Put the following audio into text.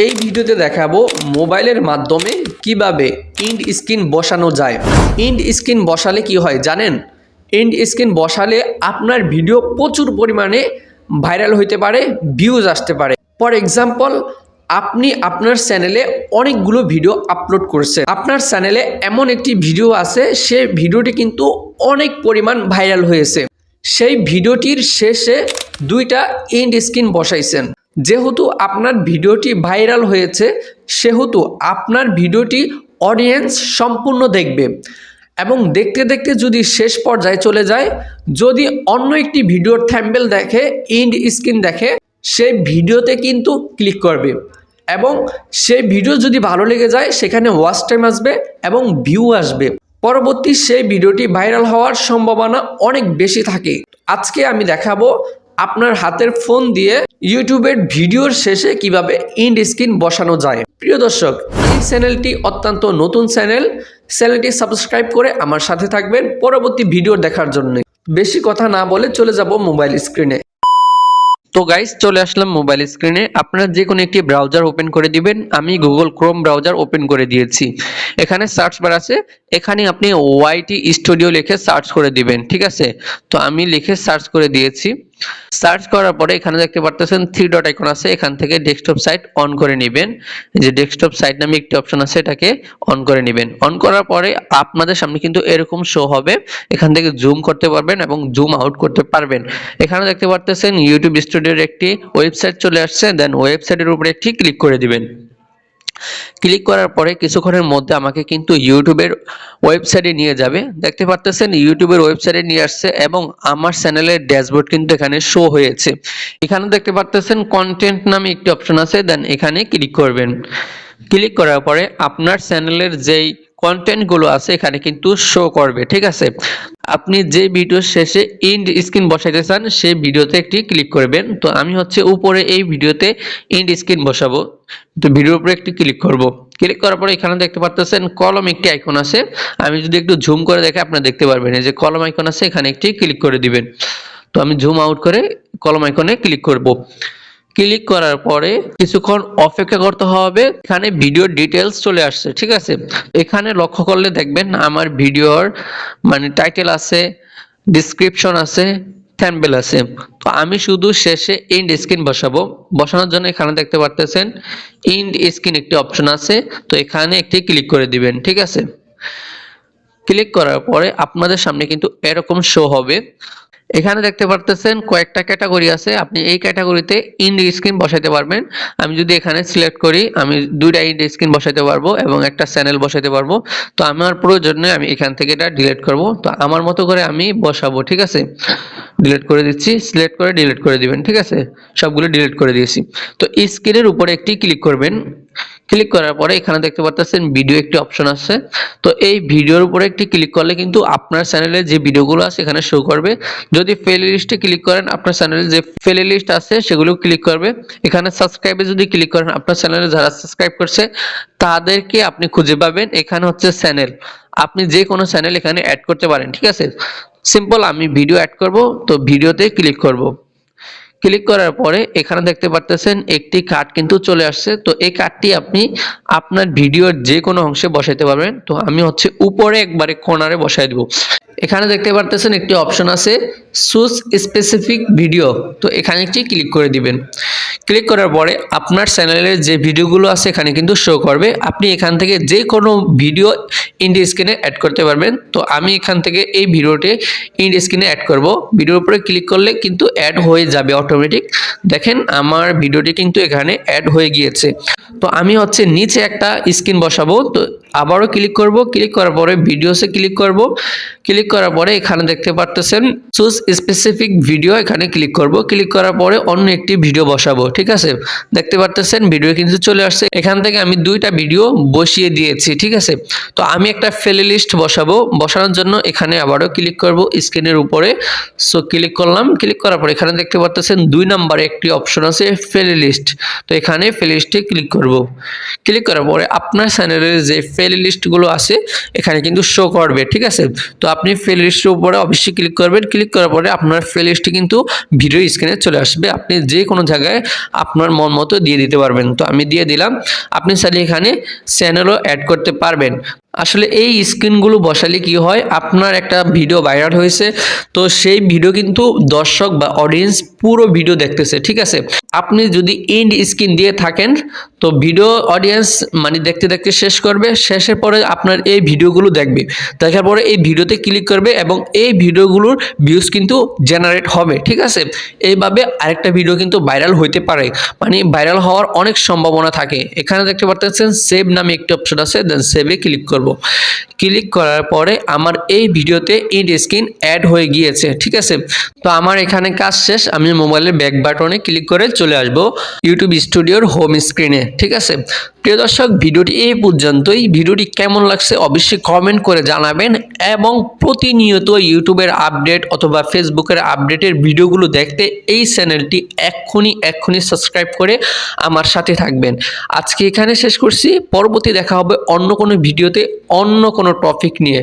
এই ভিডিওতে দেখাবো মোবাইলের মাধ্যমে কিভাবে ইন্ড স্ক্রিন বসানো যায়। ইন্ড স্ক্রিন বসালে কি হয় জানেন? ইন্ড স্ক্রিন বসালে আপনার ভিডিও প্রচুর পরিমাণে ভাইরাল হইতে পারে, ভিউজ আসতে পারে। ফর এক্সাম্পল, আপনি আপনার চ্যানেলে অনেকগুলো ভিডিও আপলোড করছেন, আপনার চ্যানেলে এমন একটি ভিডিও আছে, সে ভিডিওটি কিন্তু অনেক পরিমাণ ভাইরাল হয়েছে। সেই ভিডিওটির শেষে দুইটা ইন্ড স্ক্রিন বসাইছেন। যেহেতু আপনার ভিডিওটি ভাইরাল হয়েছে, সেহেতু আপনার ভিডিওটি অডিয়েন্স সম্পূর্ণ দেখবে এবং দেখতে দেখতে যদি শেষ পর্যায়ে চলে যায়, যদি অন্য একটি ভিডিওর থাম্বনেল দেখে, ইন্ড স্ক্রিন দেখে, সেই ভিডিওতে কিন্তু ক্লিক করবে এবং সেই ভিডিও যদি ভালো লেগে যায়, সেখানে ওয়াচ টাইম আসবে এবং ভিউ আসবে। পরবর্তী সেই ভিডিওটি ভাইরাল হওয়ার সম্ভাবনা অনেক বেশি থাকে। আজকে আমি দেখাবো আপনার হাতের ফোন দিয়ে ইউটিউবের ভিডিওর শেষে কিভাবে ইন্ড স্ক্রিন বসানো যায়। প্রিয় দর্শক, এই চ্যানেলটি অত্যন্ত নতুন চ্যানেলটি সাবস্ক্রাইব করে আমার সাথে থাকবেন পরবর্তী ভিডিও দেখার জন্য। বেশি কথা না বলে চলে যাব মোবাইল স্ক্রিনে। তো গাইস, চলে আসলাম মোবাইল স্ক্রিনে। আপনারা যে কোনো একটি ব্রাউজার ওপেন করে দিবেন। আমি গুগল ক্রোম ব্রাউজার ওপেন করে দিয়েছি। এখানে সার্চ বার আছে, এখানে আপনি ওয়াইটি স্টুডিও লিখে সার্চ করে দিবেন, ঠিক আছে? তো আমি লিখে সার্চ করে দিয়েছি। সার্চ করার পরে এখানে দেখতে পারতেছেন 3 ডট আইকন আছে, এখান থেকে ডেস্কটপ সাইট অন করে নেবেন। এই যে ডেস্কটপ সাইট নামে একটি অপশন আছে, এটাকে অন করে নেবেন। অন করার পরে আপনাদের সামনে কিন্তু এরকম শো হবে। এখান থেকে জুম করতে পারবেন এবং জুম আউট করতে পারবেন। এখানে দেখতে পারতেছেন ইউটিউব স্টুডিওর একটি ওয়েবসাইট চলে আসছে। দেন ওয়েবসাইটের উপরে একটি ক্লিক করে দিবেন। ক্লিক করার পরে কিছুক্ষণের মধ্যে আমাকে কিন্তু ইউটিউবের ওয়েবসাইটে নিয়ে যাবে। দেখতে পারতেছেন ইউটিউবের ওয়েবসাইটে নিয়ে আসছে এবং আমার চ্যানেলের ড্যাশবোর্ড কিন্তু এখানে শো হয়েছে। এখানে দেখতে পারতেছেন কন্টেন্ট নামে একটি অপশন আছে, দেন এখানে ক্লিক করবেন। ক্লিক করার পরে আপনার চ্যানেলের যেই কন্টেন্টগুলো আছে এখানে কিন্তু শো করবে, ঠিক আছে? আপনি যে ভিডিওর শেষে ইন্ড স্ক্রিন বসাইতে চান সেই ভিডিওতে একটি ক্লিক করবেন। তো আমি হচ্ছে উপরে এই ভিডিওতে ইন্ড স্ক্রিন বসাবো, তো ভিডিওর উপরে একটি ক্লিক করব। ক্লিক করার পরে এখানে দেখতে পাচ্ছেন কলম একটি আইকন আছে। আমি যদি একটু জুম করে দেখে আপনারা দেখতে পারবেন, এই যে কলম আইকন আছে, এখানে একটি ক্লিক করে দিবেন। তো আমি জুম আউট করে কলম আইকনে ক্লিক করব। ক্লিক করার পরে কিছুক্ষণ অপেক্ষা করতে হবে। এখানে ভিডিও ডিটেলস চলে আসছে, ঠিক আছে? এখানে লক্ষ্য করলে দেখবেন আমার ভিডিওর টাইটেল আছে, ডেসক্রিপশন আছে, থাম্বনেল আছে। তো আমি শুধু শেষে ইন্ড স্ক্রিন বসাবো। বসানোর জন্য এখানে দেখতে পারতেছেন ইন্ড স্ক্রিন একটি অপশন আছে, তো এখানে একটি ক্লিক করে দিবেন, ঠিক আছে? ক্লিক করার পরে আপনাদের সামনে কিন্তু এরকম শো হবে। এখানে দেখতে পারতেছেন কয়েকটা ক্যাটাগরি আছে, আপনি এই ক্যাটাগরিতে ইন্ড স্ক্রিন বসাইতে পারবেন। আমি যদি এখানে সিলেক্ট করি, আমি দুইটা ইন্ড স্ক্রিন বসাইতে পারবো এবং একটা চ্যানেল বসাইতে পারবো। তো আমার প্রয়োজনে আমি এখান থেকে এটা ডিলিট করব। তো আমার মতো করে আমি বসাবো, ঠিক আছে? ডিলিট করে দিচ্ছি, সিলেক্ট করে ডিলিট করে দিবেন, ঠিক আছে? সবগুলো ডিলিট করে দিয়েছি। তো স্ক্রিনের উপরে একটি ক্লিক করবেন। ক্লিক করার পরে এখানে দেখতে পাচ্ছেন ভিডিও একটি অপশন আছে। তো এই ভিডিওর উপরে একটি ক্লিক করলে কিন্তু আপনার চ্যানেলে যে ভিডিওগুলো আছে এখানে শো করবে। যদি প্লে লিস্টে ক্লিক করেন, আপনার চ্যানেলে যে প্লে লিস্ট আছে সেগুলো ক্লিক করবে। এখানে সাবস্ক্রাইবে যদি ক্লিক করেন, আপনার চ্যানেলে যারা সাবস্ক্রাইব করছে তাদেরকে আপনি খুঁজে পাবেন। এখানে হচ্ছে চ্যানেল, আপনি যে কোনো চ্যানেল এখানে অ্যাড করতে পারেন, ঠিক আছে? সিম্পল, আমি ভিডিও অ্যাড করব, তো ভিডিওতে ক্লিক করব। ক্লিক করার পরে এখানে দেখতে পারতেছেন একটি কার্ড কিন্তু চলে আসছে। তো এই কার্ডটি আপনি আপনার ভিডিওর যে কোনো অংশে বসাইতে পারবেন। তো আমি হচ্ছে উপরে একবারে কর্নারে বসাই দেব। এখানে দেখতে পারতেছেন একটি অপশন আছে চুজ স্পেসিফিক ভিডিও, তো এখানে একটি ক্লিক করে দিবেন। ক্লিক করার পরে আপনার চ্যানেলের যে ভিডিওগুলো আছে এখানে কিন্তু শো করবে। আপনি এখান থেকে যে কোনো ভিডিও ইন্ড স্ক্রিনে অ্যাড করতে পারবেন। তো আমি এখান থেকে এই ভিডিওটি ইন্ড স্ক্রিনে অ্যাড করব। ভিডিওর উপরে ক্লিক করলে কিন্তু অ্যাড হয়ে যাবে অটোমেটিক। দেখেন আমার ভিডিওটি কিন্তু এখানে অ্যাড হয়ে গিয়েছে। তো আমি হচ্ছে নিচে একটা স্ক্রিন বসাবো। তো আবারও ক্লিক করব। ক্লিক করার পরে ভিডিওসে ক্লিক করব। ক্লিক করার পরে এখানে দেখতে পারতেছেন চুজ স্পেসিফিক ভিডিও, এখানে ক্লিক করব। ক্লিক করার পরে অন্য একটি ভিডিও বসাবো, ঠিক আছে? দেখতে পারতেছেন ভিডিও কিন্তু চলে আসছে। এখান থেকে আমি দুইটা ভিডিও বসিয়ে দিয়েছি, ঠিক আছে? তো আমি একটা প্লে লিস্ট বসাবো। বসানোর জন্য এখানে আবারও ক্লিক করব স্ক্রিনের উপরে। সো ক্লিক করলাম। ক্লিক করার পর এখানে দেখতে পারতেছেন 2 নম্বরে একটি অপশন আছে প্লে লিস্ট। তো এখানে প্লে লিস্টে ক্লিক করব। ক্লিক করার পরে আপনার চ্যানেলের যে প্লে প্লে লিস্টগুলো আছে এখানে কিন্তু শো করবে, ঠিক আছে। তো আপনি প্লে লিস্টের উপরে অবশ্যই ক্লিক করবেন। ক্লিক করার পরে আপনার প্লে লিস্টটি কিন্তু ভিডিও স্ক্রিনে চলে আসবে। আপনি যে কোনো জায়গায় আপনার মন মতো দিয়ে দিতে পারবেন। তো আমি দিয়ে দিলাম। আপনি চাইলে এখানে চ্যানেলও অ্যাড করতে পারবেন। আসলে এই স্ক্রিনগুলো বসালে কি হয়, আপনার একটা ভিডিও ভাইরাল হয়েছে, তো সেই ভিডিও কিন্তু দর্শক বা অডিয়েন্স পুরো ভিডিও দেখতেছে, ঠিক আছে। আপনি যদি এন্ড স্ক্রিন দিয়ে থাকেন তো ভিডিও অডিয়েন্স মানে দেখতে দেখতে শেষ করবে, শেষের পরে আপনার এই ভিডিওগুলো দেখবে, দেখার পরে এই ভিডিওতে ক্লিক করবে এবং এই ভিডিওগুলোর ভিউজ কিন্তু জেনারেট হবে, ঠিক আছে। এইভাবে আরেকটা ভিডিও কিন্তু ভাইরাল হইতে পারে, মানে ভাইরাল হওয়ার অনেক সম্ভাবনা থাকে। এখানে দেখতে পাচ্ছেন সেভ নামে একটি অপশন আছে, দেন সেভে ক্লিক করব। ক্লিক করার পরে আমার এই ভিডিওতে এন্ড স্ক্রিন অ্যাড হয়ে গিয়েছে, ঠিক আছে। তো আমার এখানে কাজ শেষ। আমি মোবাইলের ব্যাক বাটনে ক্লিক করে চলে আসব ইউটিউব স্টুডিওর হোম স্ক্রিনে, ঠিক আছে। প্রিয় দর্শক, ভিডিওটি এই পর্যন্তই। ভিডিওটি কেমন লাগছে অবশ্যই কমেন্ট করে জানাবেন এবং প্রতিনিয়ত ইউটিউবের আপডেট অথবা ফেসবুকের আপডেটের ভিডিওগুলো দেখতে এই চ্যানেলটি এক্ষুনি সাবস্ক্রাইব করে আমার সাথে থাকবেন। আজকে এখানে শেষ করছি। পরবর্তী দেখা হবে অন্য কোনো ভিডিওতে অন্য কোনো টপিক নিয়ে।